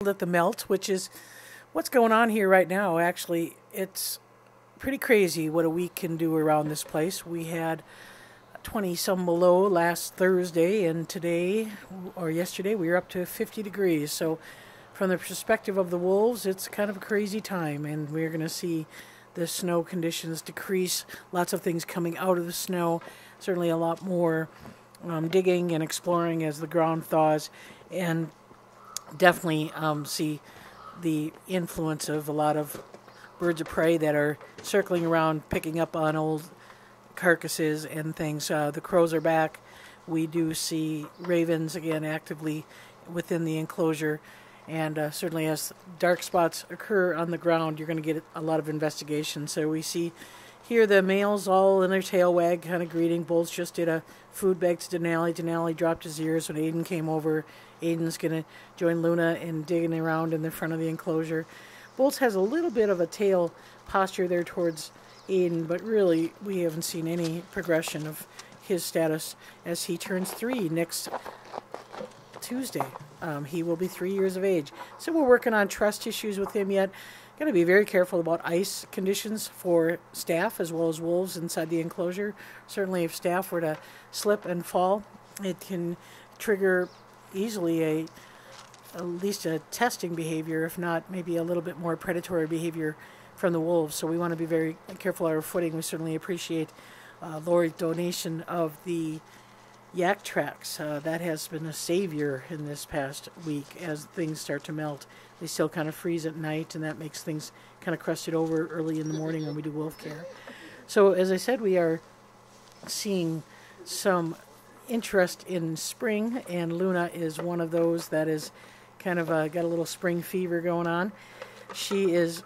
at the melt, which is what's going on here right now. Actually, it's pretty crazy what a week can do around this place. We had 20 some below last Thursday, and today or yesterday we were up to 50 degrees. So from the perspective of the wolves, it's kind of a crazy time, and we're going to see the snow conditions decrease, lots of things coming out of the snow, certainly a lot more digging and exploring as the ground thaws, and definitely see the influence of a lot of birds of prey that are circling around, picking up on old carcasses and things. The crows are back. We do see ravens again actively within the enclosure, and certainly as dark spots occur on the ground, you're going to get a lot of investigation. So we see here the males all in their tail wag, kind of greeting. Bolts just did a food bag to Denali. Denali dropped his ears when Aiden came over. Aiden's going to join Luna in digging around in the front of the enclosure. Bolts has a little bit of a tail posture there towards Aiden, but really we haven't seen any progression of his status as he turns 3 next Tuesday. He will be 3 years of age. So we're working on trust issues with him yet. Got to be very careful about ice conditions for staff as well as wolves inside the enclosure. Certainly if staff were to slip and fall, it can trigger easily at least a testing behavior, if not maybe a little bit more predatory behavior from the wolves. So we want to be very careful of our footing. We certainly appreciate Lori's donation of the yak tracks. That has been a savior in this past week as things start to melt. They still kind of freeze at night, and that makes things kind of crusted over early in the morning when we do wolf care. So as I said, we are seeing some interest in spring, and Luna is one of those that is kind of got a little spring fever going on. She is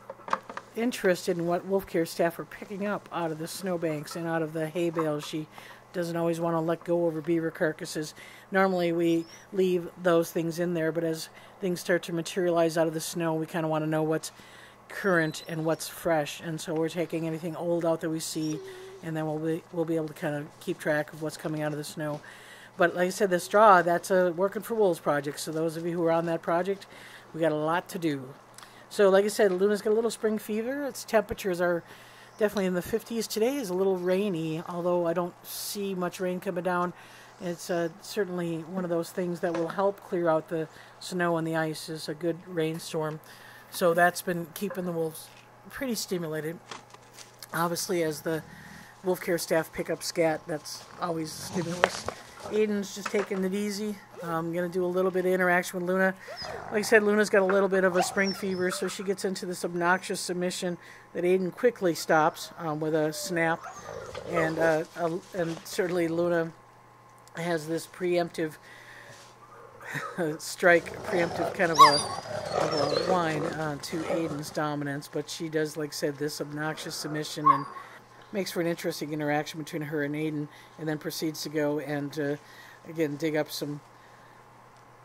interested in what wolf care staff are picking up out of the snowbanks and out of the hay bales. She doesn't always want to let go of her beaver carcasses. Normally we leave those things in there, but as things start to materialize out of the snow, we kind of want to know what's current and what's fresh, and so we're taking anything old out that we see, and then we'll be able to kind of keep track of what's coming out of the snow. But like I said, the straw, that's a Working for Wolves project, so those of you who are on that project, we got a lot to do. So like I said, Luna's got a little spring fever. Its temperatures are definitely in the 50s. Today is a little rainy, although I don't see much rain coming down. It's certainly one of those things that will help clear out the snow and the ice, is a good rainstorm. So that's been keeping the wolves pretty stimulated. Obviously, as the wolf care staff pick up scat, that's always a stimulus. Aiden's just taking it easy. I'm going to do a little bit of interaction with Luna. Like I said, Luna's got a little bit of a spring fever, so she gets into this obnoxious submission that Aiden quickly stops with a snap. And certainly Luna has this preemptive strike, preemptive kind of a whine to Aiden's dominance. But she does, like I said, this obnoxious submission, and makes for an interesting interaction between her and Aiden, and then proceeds to go and again dig up some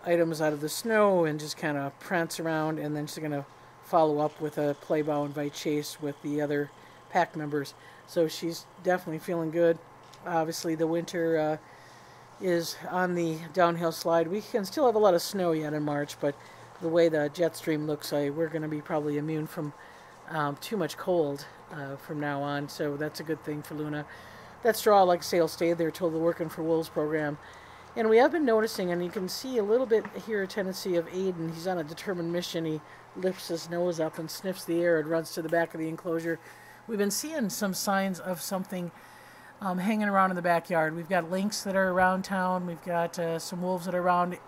items out of the snow and just kind of prance around, and then she's going to follow up with a play bow invite chase with the other pack members. So she's definitely feeling good. Obviously the winter is on the downhill slide. We can still have a lot of snow yet in March, but the way the jet stream looks like, we're going to be probably immune from too much cold from now on, so that's a good thing for Luna. That straw, like I say, will stay there till the Working for Wolves program. And we have been noticing, and you can see a little bit here, a tendency of Aiden. He's on a determined mission. He lifts his nose up and sniffs the air and runs to the back of the enclosure. We've been seeing some signs of something hanging around in the backyard. We've got lynx that are around town. We've got some wolves that are around.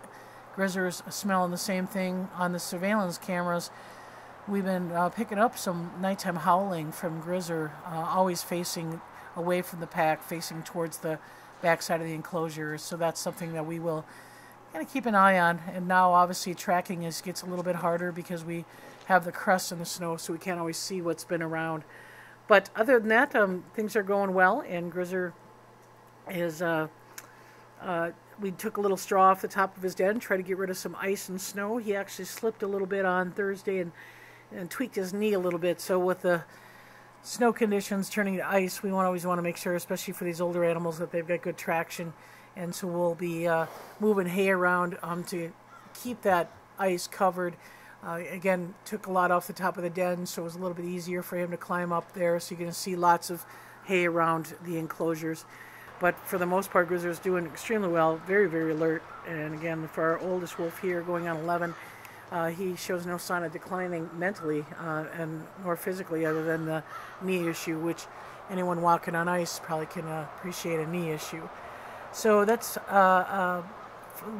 Grizzer's smelling the same thing. On the surveillance cameras, we've been picking up some nighttime howling from Grizzer, always facing away from the pack, facing towards the backside of the enclosure. So that's something that we will kind of keep an eye on. And now obviously tracking gets a little bit harder because we have the crust in the snow, so we can't always see what's been around. But other than that, things are going well, and Grizzer is we took a little straw off the top of his den, tried to get rid of some ice and snow. He actually slipped a little bit on Thursday and tweaked his knee a little bit. So with the snow conditions turning to ice, we always want to make sure, especially for these older animals, that they've got good traction. And so we'll be moving hay around to keep that ice covered. Again, took a lot off the top of the den, so it was a little bit easier for him to climb up there. So you're going to see lots of hay around the enclosures. But for the most part, Grizzer's doing extremely well, very, very alert. And again, for our oldest wolf here, going on 11, he shows no sign of declining mentally and nor physically, other than the knee issue, which anyone walking on ice probably can appreciate a knee issue. So that's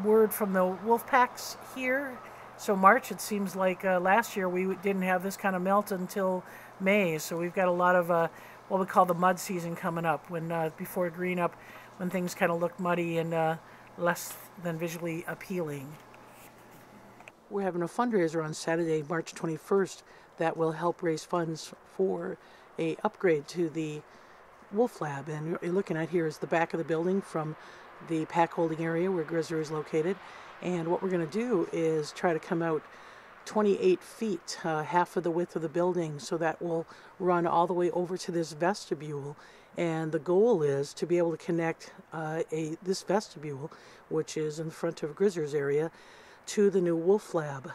word from the wolf packs here. So March, it seems like last year we didn't have this kind of melt until May. So we've got a lot of what we call the mud season coming up, when before green up, when things kind of look muddy and less than visually appealing. We're having a fundraiser on Saturday, March 21st, that will help raise funds for a upgrade to the Wolf Lab. And what you're looking at here is the back of the building from the pack holding area where Grizzer is located. And what we're going to do is try to come out 28 feet, half of the width of the building, so that will run all the way over to this vestibule. And the goal is to be able to connect this vestibule, which is in front of Grizzer's area, to the new Wolf Lab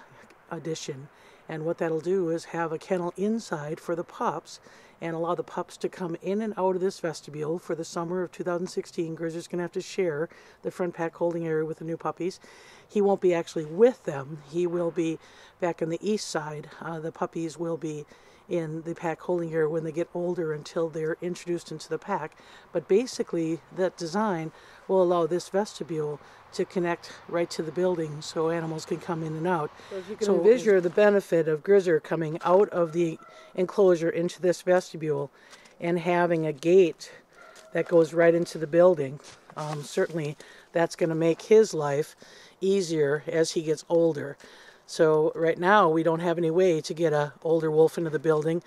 addition. And what that'll do is have a kennel inside for the pups and allow the pups to come in and out of this vestibule. For the summer of 2016, Grizzer's going to have to share the front pack holding area with the new puppies. He won't be actually with them. He will be back on the east side. The puppies will be in the pack holding area when they get older until they're introduced into the pack. But basically, that design will allow this vestibule to connect right to the building so animals can come in and out. So if you can envision the benefit of Grizzer coming out of the enclosure into this vestibule and having a gate that goes right into the building, certainly that's going to make his life easier as he gets older. So right now we don't have any way to get an older wolf into the building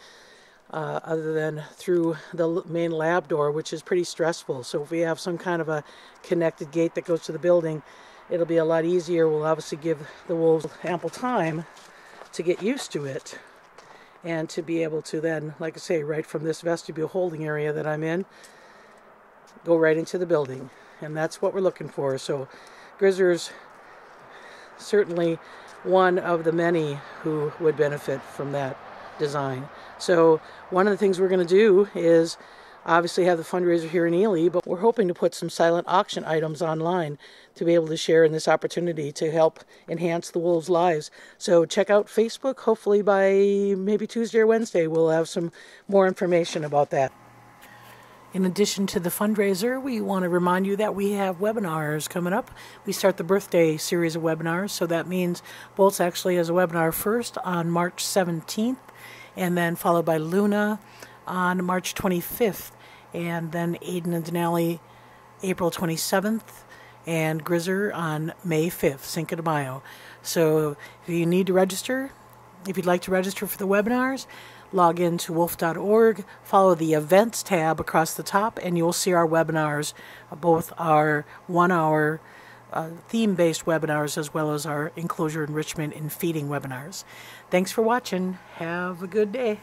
other than through the main lab door, which is pretty stressful. So if we have some kind of a connected gate that goes to the building, it'll be a lot easier. We'll obviously give the wolves ample time to get used to it and to be able to then, like I say, right from this vestibule holding area that I'm in, go right into the building. And that's what we're looking for. So Grizzer's certainly one of the many who would benefit from that design. So one of the things we're going to do is obviously have the fundraiser here in Ely, but we're hoping to put some silent auction items online to be able to share in this opportunity to help enhance the wolves' lives. So check out Facebook. Hopefully by maybe Tuesday or Wednesday we'll have some more information about that. In addition to the fundraiser, we want to remind you that we have webinars coming up. We start the birthday series of webinars, so that means Bolts actually has a webinar first on March 17th, and then followed by Luna on March 25th, and then Aiden and Denali April 27th, and Grizzer on May 5th, Cinco de Mayo. So if you need to register, if you'd like to register for the webinars, log in to wolf.org, follow the events tab across the top, and you'll see our webinars, both our 1-hour theme-based webinars as well as our enclosure enrichment and feeding webinars. Thanks for watching. Have a good day.